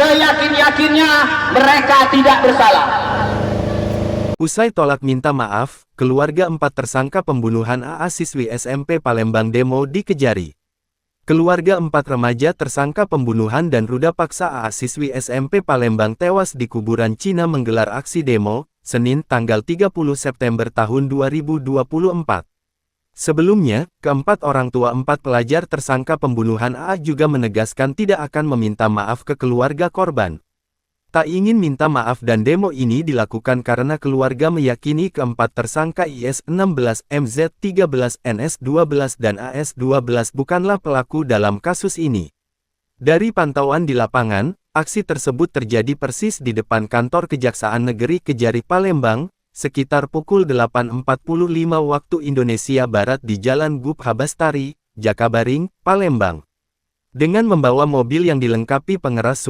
seyakin-yakinnya mereka tidak bersalah. Usai tolak minta maaf, keluarga 4 tersangka pembunuhan AA siswi SMP Palembang demo di Kejari. Keluarga 4 remaja tersangka pembunuhan dan ruda paksa AA siswi SMP Palembang tewas di kuburan Cina menggelar aksi demo, Senin tanggal 30 September tahun 2024. Sebelumnya, keempat orang tua 4 pelajar tersangka pembunuhan AA juga menegaskan tidak akan meminta maaf ke keluarga korban. Tak ingin minta maaf dan demo ini dilakukan karena keluarga meyakini keempat tersangka IS-16, MZ-13, NS-12 dan AS-12 bukanlah pelaku dalam kasus ini. Dari pantauan di lapangan, aksi tersebut terjadi persis di depan kantor Kejaksaan Negeri Kejari Palembang, sekitar pukul 8.45 waktu Indonesia Barat di Jalan Gub Habastari, Jakabaring, Palembang. Dengan membawa mobil yang dilengkapi pengeras suara